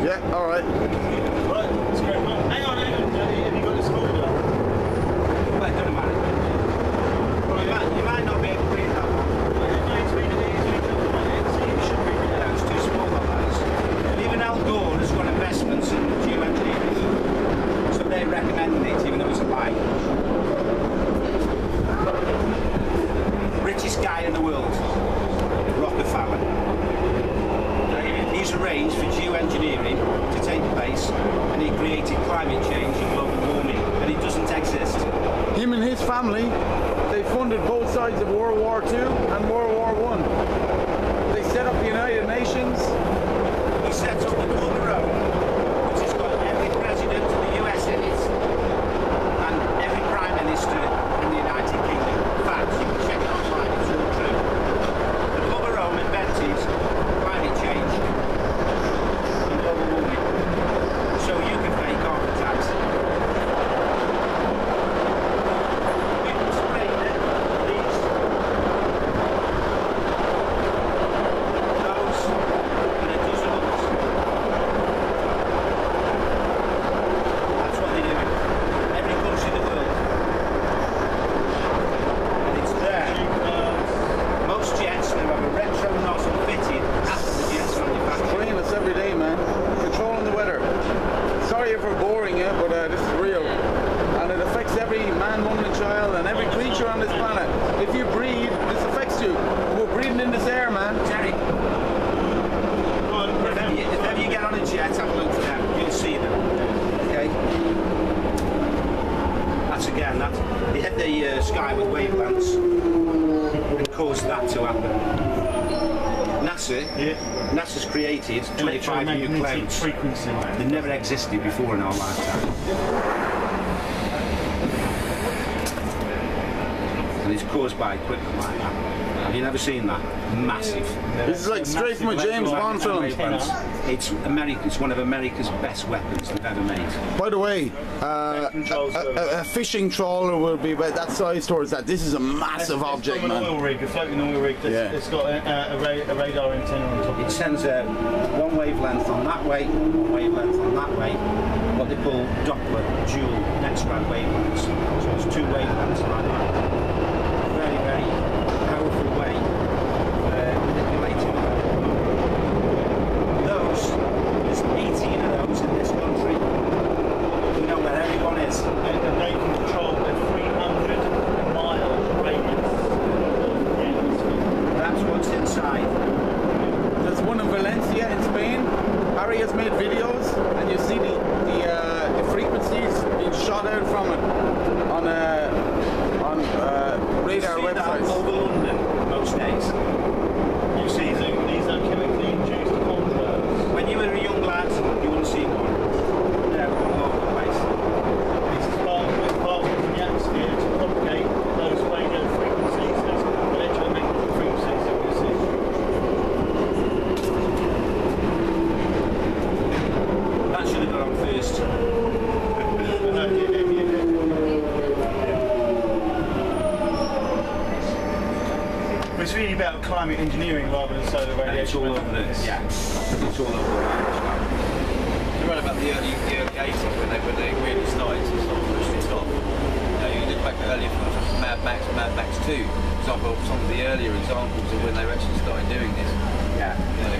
Yeah, all right. Right, let's go. Hang on, have you got the school done? Well, it doesn't matter. Well, you might not be able to read that one. It's too small for those. Even Al Gore has got investments in geoengineering, so they recommend it, even though it's a lie. Richest guy in the world, Rockefeller. He's arranged for geoengineering to take place, and he created climate change and global warming, and it doesn't exist. Him and his family, they funded both sides of World War II and World War I. They set up the United Nations. He set up the Club of Rome, which has got every president of the US in it, and every prime minister in the United Kingdom. In fact, you can check it online, it's all true. The Club of Rome invented climate change and global warming, so you can pay carbon tax. Sky with wavelengths and caused that to happen. NASA's created 25 new clouds that never existed before in our lifetime. And it's caused by equipment like that. Have you never seen that? Massive. This is like straight from a James Bond film. It's America. It's one of America's best weapons they've ever made. By the way, a fishing trawler will be about that size towards that. This is a massive object, man. It's an oil rig, a floating oil rig. It's got a radar antenna on top. It sends one wavelength on that way, one wavelength on that way. What they call Doppler dual X-ray wavelengths. So it's two wavelengths like that. Very, very powerful way of manipulating those. There's 18 of those in this country. You know where everyone is. And they can control a 300-mile radius. That's what's inside. There's one in Valencia in Spain. Harry has made videos, and you see the frequencies being shot out from it on radar websites. Over London most days. You see these are chemically induced contrails. When you were a young lad, you wouldn't see one. They're all over the place. This is part of the atmosphere to propagate those radio frequencies, those electromagnetic frequencies that we see. That should have gone on first. It's really about climate engineering rather than solar radiation. It's all over this. Yeah. It's all over the You're right about the early 80s when they really started to sort of push this off. You know, you look back earlier from Mad Max 2, for example, some of the earlier examples of when they actually started doing this. Yeah. You know.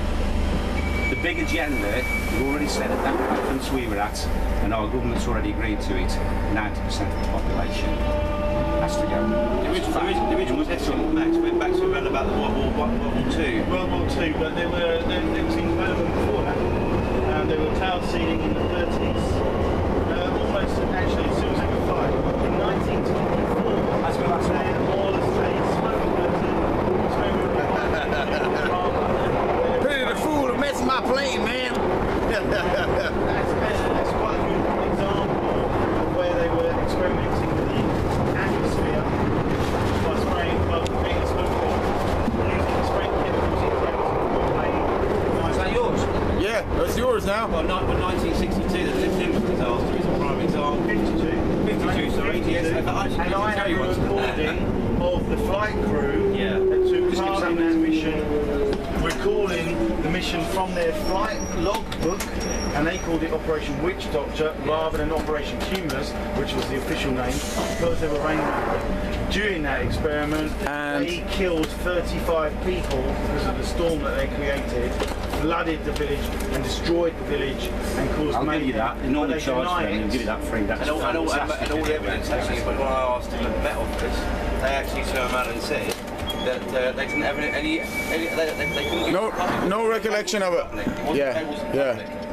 The big agenda, we've already said at that conference we were at, and our government's already agreed to it, 90% of the population has to go. The original testing, Max, went back to around about the World War II. World War II, but there was in development before that. There were tower seeding in the 30s. Almost, actually, as soon as they could fly. In 1924, That's my last one. all the states smoking Pity the fool who messed my plane, man. That's quite a good example of where they were experimenting with the atmosphere by spraying making smoke using spraying chemicals in Is that yours? Yeah, that's yours now. Well, 1962, the Liverpool disaster is a prime example. 52, sorry. Yes, And I have a recording of the flight crew that took part in that mission with calling the mission from their flight logbook, and they called it Operation Witch Doctor rather than Operation Cumulus, which was the official name, because they were raining. During that experiment, they killed 35 people because of the storm that they created, flooded the village and destroyed the village and caused I'll mayhem. give you that. In all the charge for them, I'll give you that free. That's And all the evidence actually, when I asked them at the Met Office, they actually turned around and said that they didn't have any they couldn't give No recollection of it. Yeah.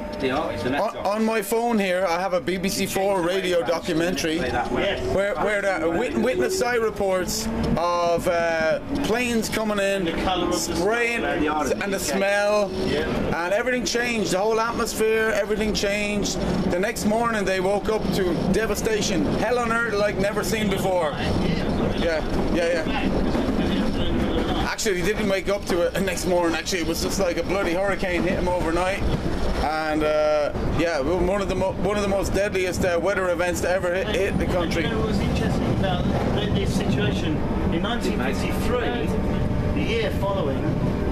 On my phone here, I have a BBC4 radio documentary where the witness eye reports of planes coming in, spraying, and the smell, and everything changed. The whole atmosphere, everything changed. The next morning, they woke up to devastation, hell on earth like never seen before. Yeah. Actually, he didn't wake up to it the next morning. Actually, it was just like a bloody hurricane hit him overnight. And yeah, one of the most deadliest weather events to ever hit the country. You know what was interesting about this situation? In 1953, the year following,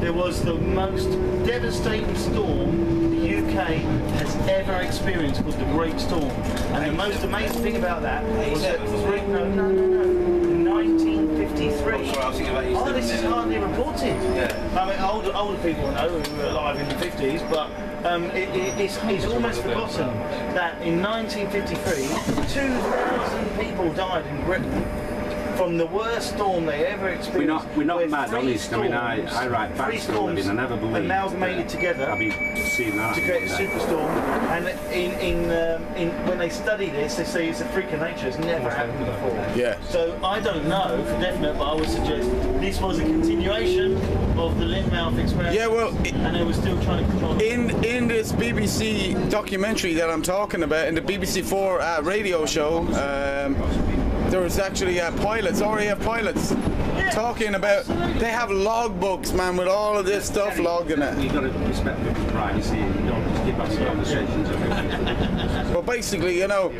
there was the most devastating storm the UK has ever experienced, called the Great Storm. And the most amazing thing about that was that in 1953. Oh, this is hardly reported. I mean, older people know who were alive in the 50s, but it's almost forgotten that in 1953, 2,000 people died in Britain from the worst storm they ever experienced. We're not mad, honest. I mean, I write facts for a living. I never believe amalgamated together I've been seeing that to create a superstorm. And when they study this, they say it's a freak of nature. It's never happened before. Yeah. So I don't know for definite, but I would suggest this was a continuation of the Lynmouth experiment. Yeah, well, and they were still trying to control it. In this BBC documentary that I'm talking about, in the BBC4 radio show, there was actually pilots, RAF pilots, talking about, they have logbooks, man, with all of this stuff logged in it. You've got to respect the privacy, you don't just give us conversations. Well, basically, you know,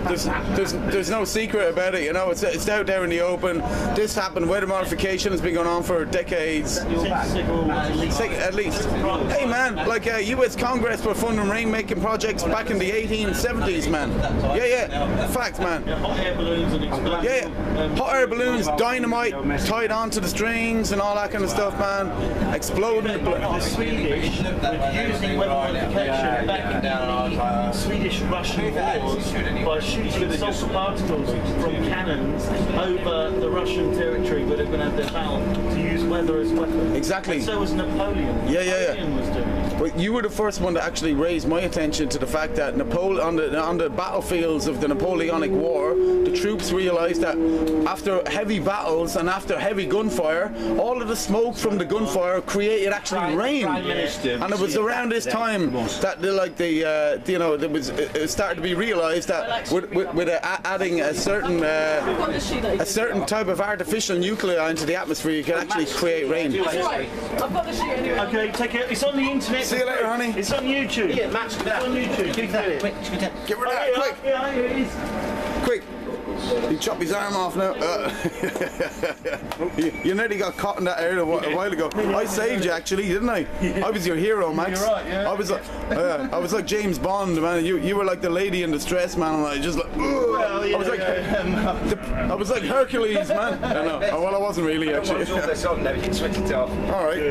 there's no secret about it, you know, it's out there in the open. This happened, weather modification has been going on for decades. At least. Hey man, like US Congress were funding rainmaking projects back in the 1870s, man. Yeah, fact, man. Hot air balloons and explosives. Hot air balloons, dynamite tied onto the strings and all that kind of stuff, man. Exploding. The Swedish were using weather modification back in the Swedish-Russian wars by shooting sulfur particles from cannons over the Russian territory where they're going to have their battle to use weather as weapons. Exactly. And so was Napoleon. Napoleon was doing it. But you were the first one to actually raise my attention to the fact that on the battlefields of the Napoleonic War, the troops realised that after heavy battles and after heavy gunfire, all of the smoke from the gunfire created actually rain. And it was around this time that it started to be realised that with adding a certain type of artificial nuclei into the atmosphere, you can actually create rain. Okay, take it. It's on the internet. See you later, honey. It's on YouTube. Yeah, Max, it's on YouTube. Give that. Get rid of that, quick. Yeah, here it is. Quick. He chopped his arm off now. You nearly got caught in that area a while ago. I saved you actually, didn't I? I was your hero, Max. You're right, yeah. I was like James Bond, man. You were like the lady in distress, man. And I just like, well, yeah, I was like Hercules, man. I know. Well, I wasn't really actually. All right.